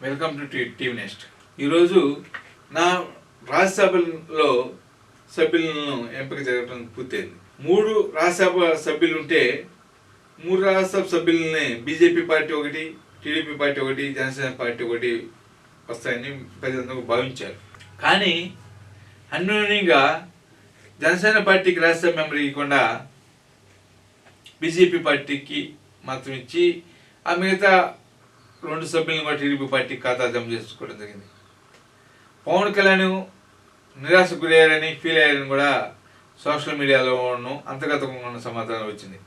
Welcome to TV next. ఈరోజు నా రాజ్యసభలో సభ్యులను ఎంపిక జరగడం పూర్తయింది. 3 రాజ్యసభ సభ్యులు ఉంటే 3 రాజ్యసభ సభ్యులని బీజేపీ పార్టీ ఒకటి, టీడీపీ పార్టీ ఒకటి, జనసేన పార్టీ ఒకటి వస్తాయని ప్రజలందరూ భావించారు. కానీ అన్యోన్యంగా జనసేన పార్టీకి రాజ్యసభ మెంబర్ ఇవ్వకుండా బీజేపీ పార్టీకి మాత్రం ఇచ్చి ఆ మిగతా 2 సభ్యులను కూడా టీడీపీ పార్టీకి ఖాతా జమ చేసుకోవడం జరిగింది. పవన్ కళ్యాణ్ నిరాశకు గురయ్యారని ఫీల్ అయ్యారని కూడా సోషల్ మీడియాలోనూ అంతర్గతంగా ఉన్న సమాచారం వచ్చింది.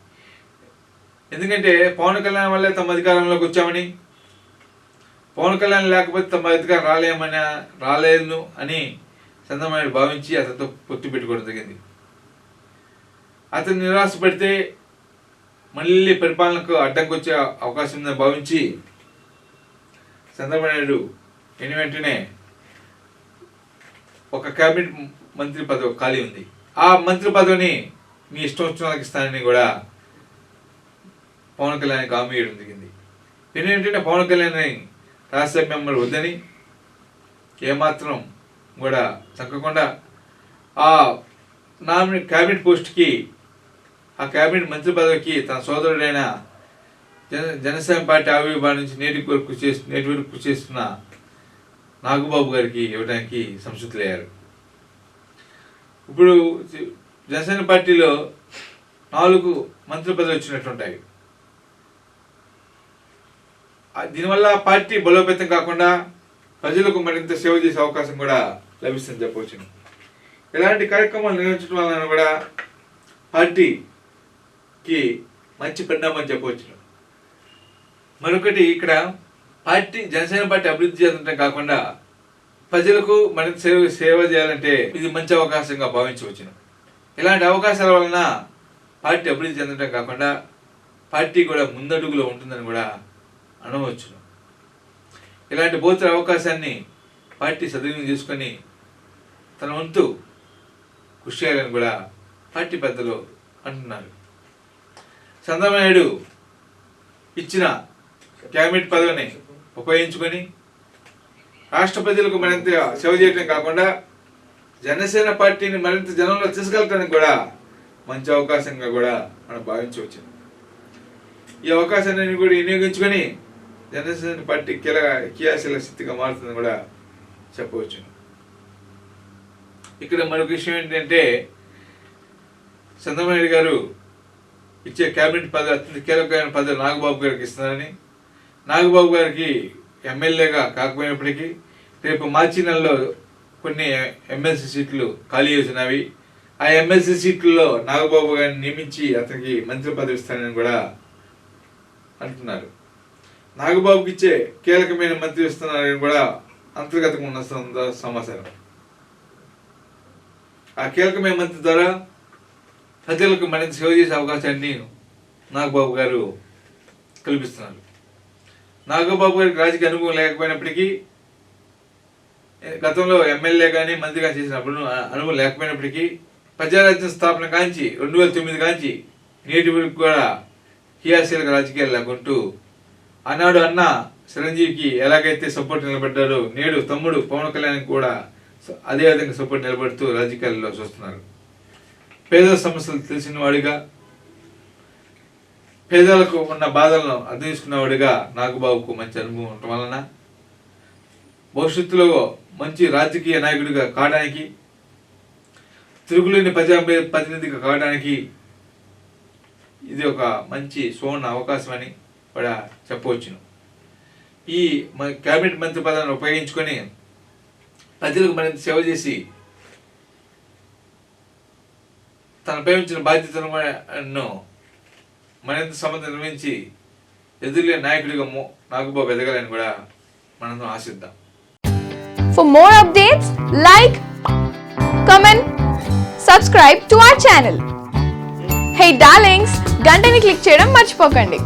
ఎందుకంటే పవన్ కళ్యాణ్ వల్లే తమ అధికారంలోకి వచ్చామని, పవన్ కళ్యాణ్ లేకపోతే తమ అధికారం రాలేదు అని చంద్రబాబు భావించి అతనితో పొత్తు పెట్టుకోవడం జరిగింది. అతను నిరాశపడితే మళ్ళీ పరిపాలనకు అడ్డంకి వచ్చే అవకాశం ఉందని భావించి చంద్రబాబు నాయుడు వెంటనే ఒక కేబినెట్ మంత్రి పదవి ఖాళీ ఉంది, ఆ మంత్రి పదవిని మీ ఇష్టం వచ్చిన వాళ్ళకి ఇస్తానని కూడా పవన్ కళ్యాణ్కి హామీ ఇవ్వడం జరిగింది. వెంటనే పవన్ కళ్యాణ్ రాజ్యసభ మెంబర్ వద్దని ఏమాత్రం కూడా చక్కకుండా ఆ కేబినెట్ పోస్ట్కి, ఆ కేబినెట్ మంత్రి పదవికి తన సోదరుడైన జనసేన పార్టీ ఆవిర్భావం నుంచి నేటి వరకు కృషి చేస్తున్న నాగబాబు గారికి ఇవ్వడానికి సంసిద్ధులయ్యారు. ఇప్పుడు జనసేన పార్టీలో 4 మంత్రి పదవులు వచ్చినట్లుంటాయి. దీనివల్ల పార్టీ బలోపేతం కాకుండా ప్రజలకు మరింత సేవ చేసే అవకాశం కూడా లభిస్తుందని చెప్పవచ్చు. ఇలాంటి కార్యక్రమాలు నిర్వహించడం వలన కూడా పార్టీకి మంచి పరిణామం చెప్పవచ్చు. మరొకటి, ఇక్కడ జనసేన పార్టీ అభివృద్ధి చెందడం కాకుండా ప్రజలకు మరింత సేవ చేయాలంటే ఇది మంచి అవకాశంగా భావించవచ్చును. ఇలాంటి అవకాశాల వలన పార్టీ అభివృద్ధి చెందడం కాకుండా పార్టీ కూడా ముందడుగులో ఉంటుందని కూడా అనవచ్చును. ఇలాంటి బోధన అవకాశాన్ని పార్టీ సద్వినియోగం చేసుకొని తన వంతు కృషి చేయాలని కూడా పార్టీ పెద్దలు అంటున్నారు. చంద్రబాబు నాయుడు ఇచ్చిన కేబినెట్ పదవిని ఉపయోగించుకొని రాష్ట్ర ప్రజలకు మరింత సేవ చేయడం కాకుండా జనసేన పార్టీని మరింత జనంలో తీసుకెళ్ళడానికి కూడా మంచి అవకాశంగా కూడా మనం భావించవచ్చు. ఈ అవకాశాన్ని కూడా వినియోగించుకొని జనసేన పార్టీ క్రియాశీల స్థితిగా మారుతుందని కూడా చెప్పవచ్చు. ఇక్కడ మరొక విషయం ఏంటంటే, చంద్రబాబు నాయుడు గారు ఇచ్చే కేబినెట్ పదవి అత్యంత కీలకమైన పదవి నాగబాబు గారికి ఇస్తున్నారని, నాగబాబు గారికి ఎమ్మెల్యేగా కాకపోయినప్పటికీ రేపు మార్చి నెలలో కొన్ని ఎమ్మెల్సీ సీట్లు ఖాళీ చేసినవి, ఆ ఎమ్మెల్సీ సీట్లలో నాగబాబు గారిని నియమించి అతనికి మంత్రి పదవి ఇస్తారని కూడా అంటున్నారు. నాగబాబుకి ఇచ్చే కీలకమైన మంత్రి ఇస్తున్నారని కూడా అంతర్గతంగా ఉన్న సమాచారం. ఆ కీలకమైన మంత్రి ద్వారా ప్రజలకు మరింత సేవ చేసే అవకాశాన్ని నాగబాబు గారు కల్పిస్తున్నారు. నాగబాబు గారికి రాజకీయ అనుభవం లేకపోయినప్పటికీ, గతంలో ఎమ్మెల్యే కానీ మంత్రిగా చేసినప్పుడు అనుభవం లేకపోయినప్పటికీ ప్రజారాజ్యం స్థాపన కాంచి 2009 కాంచి నేటి వరకు కూడా క్రియాశీలక రాజకీయాలు లేకుంటూ ఆనాడు అన్న చిరంజీవికి ఎలాగైతే సపోర్ట్ నిలబడ్డారో నేడు తమ్ముడు పవన్ కళ్యాణ్ కూడా అదేవిధంగా సపోర్ట్ నిలబడుతూ రాజకీయాల్లో చూస్తున్నారు. పేదల సమస్యలు తెలిసిన వాడిగా, పేదలకు ఉన్న బాధలను అర్థం చేసుకున్నవాడిగా నాగబాబుకు మంచి అనుభవం ఉండటం వలన భవిష్యత్తులో మంచి రాజకీయ నాయకుడిగా కావడానికి, తిరుగులేని ప్రతినిధిగా కావడానికి ఇది ఒక మంచి సువర్ణ అవకాశం అని కూడా చెప్పవచ్చును. ఈ కేబినెట్ మంత్రి పదాన్ని ఉపయోగించుకొని ప్రజలకు మరింత సేవ చేసి తనపై ఉంచిన బాధ్యతలను మరింత సమర్థం నిర్వహించి ఎదురులే నాయకుడిగా నాగబాబు ఎదగాలని కూడా మనం ఆశిద్దాం. For more updates, like, comment, subscribe to our channel. Hey darlings, గంటని click చేయడం మర్చిపోకండి.